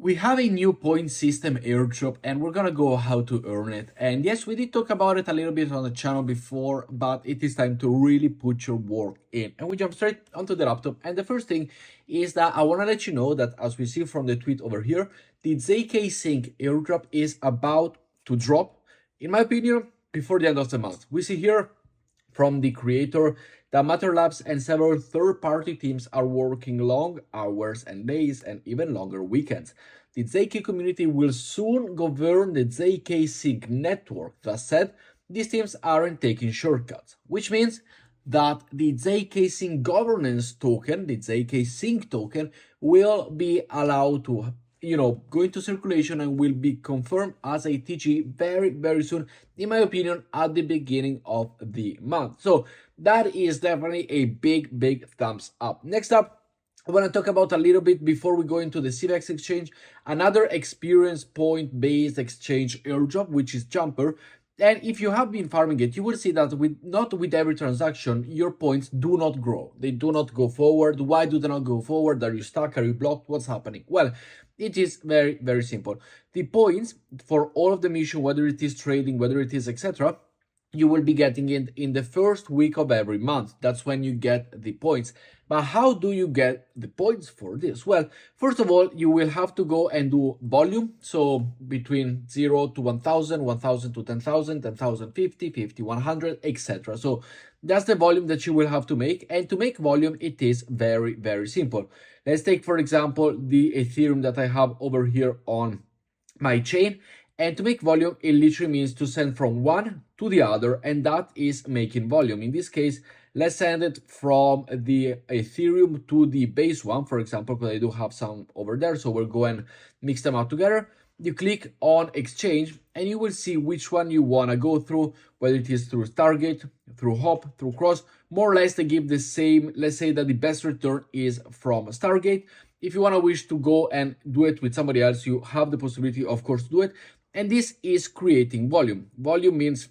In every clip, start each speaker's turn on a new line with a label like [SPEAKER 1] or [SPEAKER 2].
[SPEAKER 1] We have a new point system airdrop and we're gonna go how to earn it. And yes, we did talk about it a little bit on the channel before, but it is time to really put your work in. And we jump straight onto the laptop. And the first thing is that I wanna let you know that, as we see from the tweet over here, the zksync airdrop is about to drop, in my opinion, before the end of the month. We see here from the creator that Matter Labs and several third-party teams are working long hours and days and even longer weekends. The zk community will soon govern the zksync network. That said, these teams aren't taking shortcuts, which means that the zksync governance token, the zksync token, will be allowed to go into circulation and will be confirmed as a TG very soon, in my opinion, at the beginning of the month. So that is definitely a big thumbs up. Next up, I want to talk about a little bit before we go into the CVEX exchange, another experience point based exchange airdrop, which is Jumper. And if you have been farming it, you will see that not with every transaction, your points do not grow. They do not go forward. Why do they not go forward? Are you stuck? Are you blocked? What's happening? Well, it is very simple. The points for all of the mission, whether it is trading, whether it is etc., you will be getting it in the first week of every month. That's when you get the points. But how do you get the points for this? Well, first of all, you will have to go and do volume. So between 0 to 1,000, 1,000 to 10,000, 10,000, 50, 50, 100, etc. So that's the volume that you will have to make. And to make volume, it is very simple. Let's take, for example, the Ethereum that I have over here on my chain. And to make volume, it literally means to send from one to the other, and that is making volume. In this case, let's send it from the Ethereum to the base one, for example, because I do have some over there. So we'll go and mix them out together. You click on exchange and you will see which one you want to go through, whether it is through Stargate, through Hop, through Cross. More or less, they give the same. Let's say that the best return is from Stargate. If you want to wish to go and do it with somebody else, you have the possibility, of course, to do it. And this is creating volume. Volume means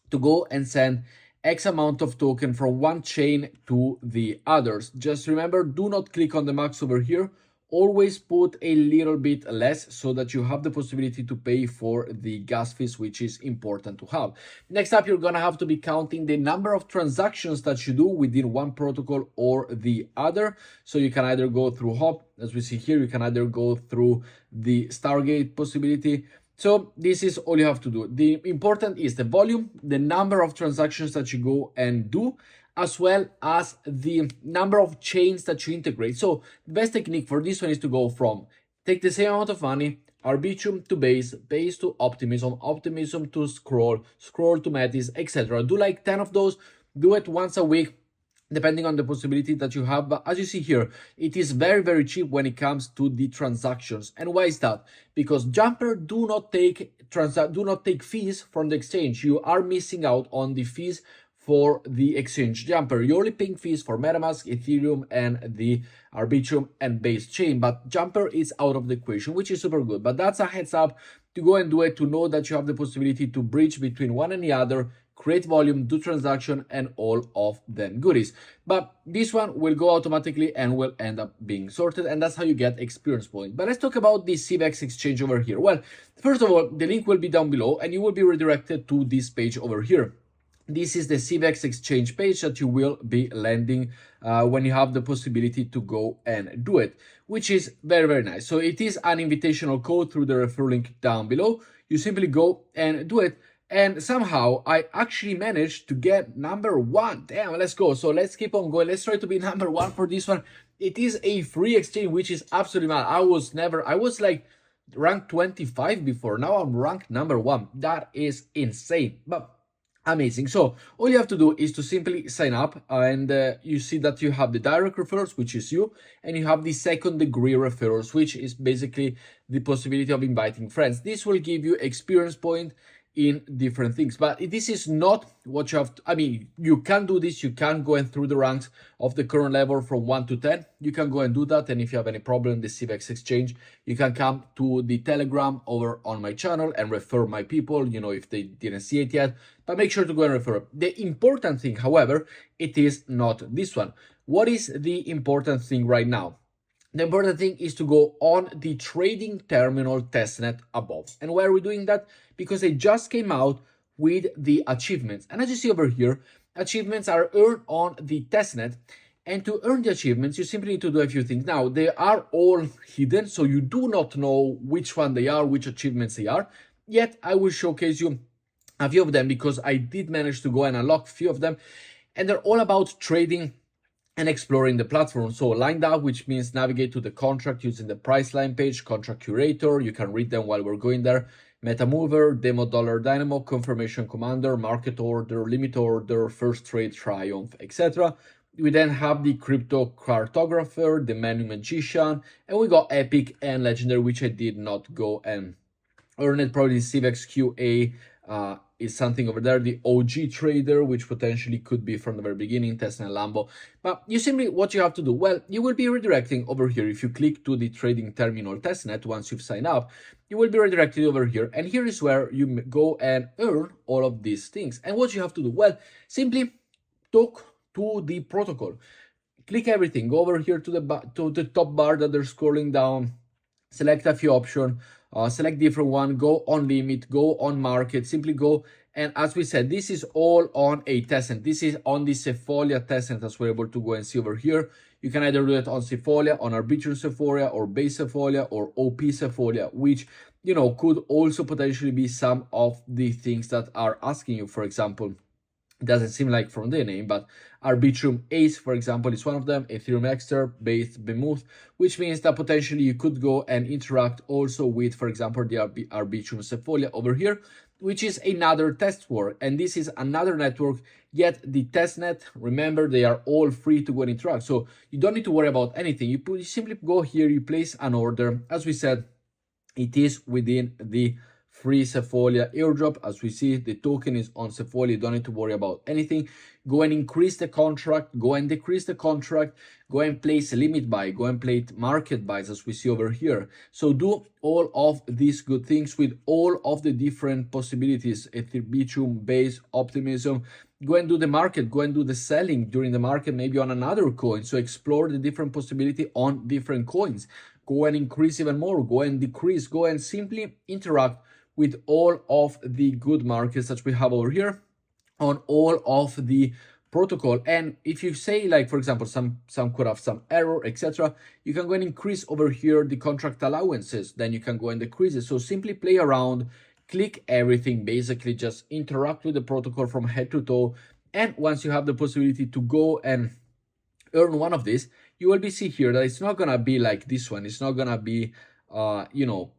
[SPEAKER 1] to go and send X amount of token from one chain to the others. Just remember, do not click on the max over here. Always put a little bit less so that you have the possibility to pay for the gas fees, which is important to have. Next up, you're gonna have to be counting the number of transactions that you do within one protocol or the other. So you can either go through Hop, as we see here, you can either go through the Stargate possibility. So this is all you have to do. The important is the volume, the number of transactions that you go and do, as well as the number of chains that you integrate. So the best technique for this one is to go from take the same amount of money, Arbitrum to base, base to optimism, optimism to scroll, scroll to Metis, etc. Do like 10 of those, do it once a week, depending on the possibility that you have. But as you see here, it is very cheap when it comes to the transactions. And why is that? Because Jumper do not take fees from the exchange. You are missing out on the fees for the exchange Jumper. You're only paying fees for MetaMask, Ethereum, and the Arbitrum and base chain. But Jumper is out of the equation, which is super good. But that's a heads up to go and do it, to know that you have the possibility to bridge between one and the other, create volume, do transaction, and all of them goodies. But this one will go automatically and will end up being sorted, and that's how you get experience point. But let's talk about the CVEX exchange over here. Well, first of all, the link will be down below and you will be redirected to this page over here. This is the CVEX exchange page that you will be landing when you have the possibility to go and do it, which is very nice. So it is an invitational code through the referral link down below. You simply go and do it. And somehow I actually managed to get number one. Damn, let's go. So let's keep on going. Let's try to be number one for this one. It is a free exchange, which is absolutely mad. I was like ranked 25 before. Now I'm ranked number one. That is insane, but amazing. So all you have to do is to simply sign up, and you see that you have the direct referrals, which is you, and you have the second degree referrals, which is basically the possibility of inviting friends. This will give you experience point in different things, but this is not what you have to, I mean, you can do this, you can go and through the ranks of the current level from 1 to 10, you can go and do that. And if you have any problem in the CVEX exchange, you can come to the Telegram over on my channel and refer my people, if they didn't see it yet, but make sure to go and refer. The important thing, however, it is not this one. What is the important thing right now? the important thing is to go on the trading terminal testnet above. And why are we doing that? Because they just came out with the achievements. And as you see over here, achievements are earned on the testnet. And to earn the achievements, you simply need to do a few things. Now, they are all hidden, so you do not know which one they are, which achievements they are. Yet, I will showcase you a few of them because I did manage to go and unlock a few of them. And they're all about trading and exploring the platform. So lined up, which means navigate to the contract using the price line page, contract curator. You can read them while we're going there. Meta mover, demo dollar dynamo, confirmation commander, market order, limit order, first trade triumph, etc. We then have the crypto cartographer, the menu magician, and we got epic and legendary, which I did not go and earn it. Probably CVEX QA is something over there, the OG trader, which potentially could be from the very beginning, Testnet Lambo. But you simply, what you have to do, well, you will be redirecting over here. If you click to the trading terminal testnet, once you've signed up, you will be redirected over here. And here is where you go and earn all of these things. And what you have to do, well, simply talk to the protocol. Click everything, go over here to the top bar that they're scrolling down, select a few options, select different one, go on limit, go on market, simply go. And as we said, this is all on a testnet. This is on the Sefolia testnet, as we're able to go and see over here. You can either do it on Sefolia, on Arbitrum Sefolia, or Base Sefolia, or OP Sefolia, which, you know, could also potentially be some of the things that are asking you. For example, it doesn't seem like from the name, but Arbitrum Ace, for example, is one of them, Ethereum Extra, Base Bemuth, which means that potentially you could go and interact also with, for example, the Arbitrum Sefolia over here, which is another test work. And this is another network, yet the testnet, remember, they are all free to go and interact. So you don't need to worry about anything. You simply go here, you place an order. As we said, it is within the free Sefolia airdrop. As we see, the token is on Sefolia. You don't need to worry about anything. Go and increase the contract, go and decrease the contract, go and place a limit buy, go and place market buys, as we see over here. So do all of these good things with all of the different possibilities, Ethereum, Base, Optimism. Go and do the market, go and do the selling during the market, maybe on another coin. So explore the different possibility on different coins. Go and increase even more, go and decrease, go and simply interact with all of the good markets that we have over here on all of the protocol. And if you say, like, for example, some could have some error, etc., you can go and increase over here the contract allowances, then you can go and decrease it. So simply play around, click everything, basically just interact with the protocol from head to toe. And once you have the possibility to go and earn one of these, you will be see here that it's not gonna be like this one. It's not gonna be you know,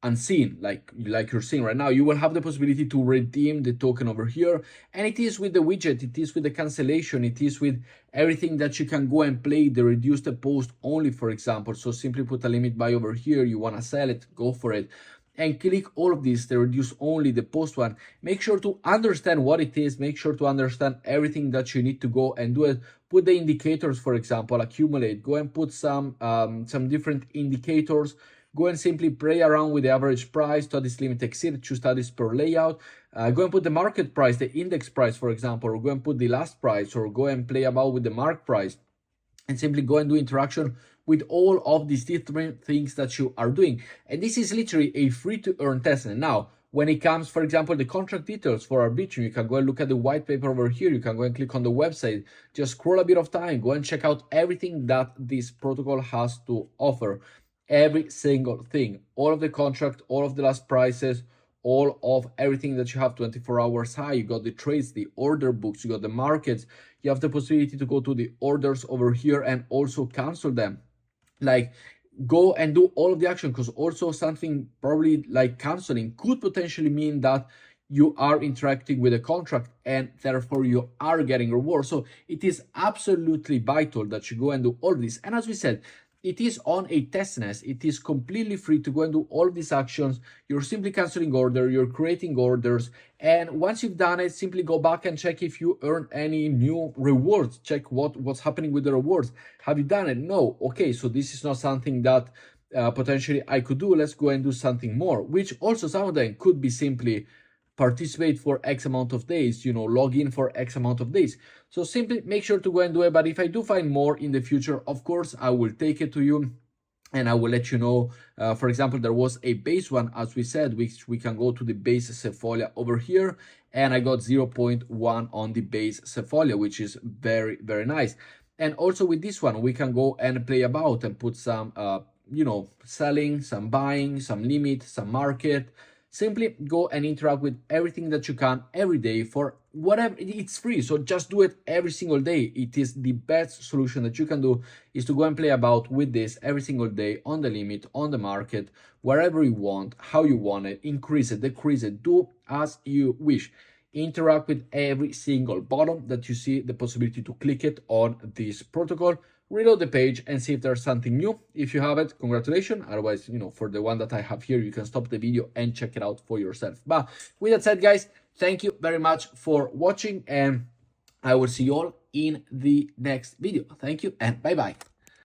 [SPEAKER 1] unseen like you're seeing right now. You will have the possibility to redeem the token over here, and it is with the widget, it is with the cancellation, it is with everything that you can go and play the reduce the post only, for example. So simply put a limit buy over here, you want to sell it, go for it, and click all of this, the reduce only, the post one. Make sure to understand what it is, make sure to understand everything that you need to go and do it. Put the indicators, for example, accumulate, go and put some different indicators. Go and simply play around with the average price, studies limit exceed, choose studies per layout. Go and put the market price, the index price, for example, or go and put the last price, or go and play about with the mark price, and simply go and do interaction with all of these different things that you are doing. And this is literally a free to earn testnet. Now, when it comes, for example, the contract details for Arbitrum, you can go and look at the white paper over here. You can go and click on the website, just scroll a bit of time, go and check out everything that this protocol has to offer. Every single thing, all of the contract, all of the last prices, all of everything that you have 24 hours high. You got the trades, the order books, you got the markets. You have the possibility to go to the orders over here and also cancel them. Like, go and do all of the action, because also something probably like canceling could potentially mean that you are interacting with a contract and therefore you are getting reward. So it is absolutely vital that you go and do all of this. And as we said, it is on a testnet. It is completely free to go and do all of these actions. You're simply canceling order, you're creating orders, and once you've done it, simply go back and check if you earn any new rewards. Check what's happening with the rewards. Have you done it? No. Okay, so this is not something that potentially I could do. Let's go and do something more, which also some of them could be simply participate for X amount of days, log in for X amount of days. So simply make sure to go and do it. But if I do find more in the future, of course, I will take it to you and I will let you know. For example, there was a base one, as we said, which we can go to the base Sefolia over here, and I got 0.1 on the base Sefolia, which is very, very nice. And also with this one, we can go and play about and put some, selling, some buying, some limit, some market. Simply go and interact with everything that you can every day for whatever. It's free, so just do it every single day. It is the best solution that you can do, is to go and play about with this every single day on the limit, on the market, wherever you want, how you want it, increase it, decrease it, do as you wish. Interact with every single button that you see the possibility to click it on this protocol. Reload the page and see if there's something new. If you have it, congratulations. Otherwise, for the one that I have here, you can stop the video and check it out for yourself. But with that said, guys, thank you very much for watching, and I will see you all in the next video. Thank you and bye-bye.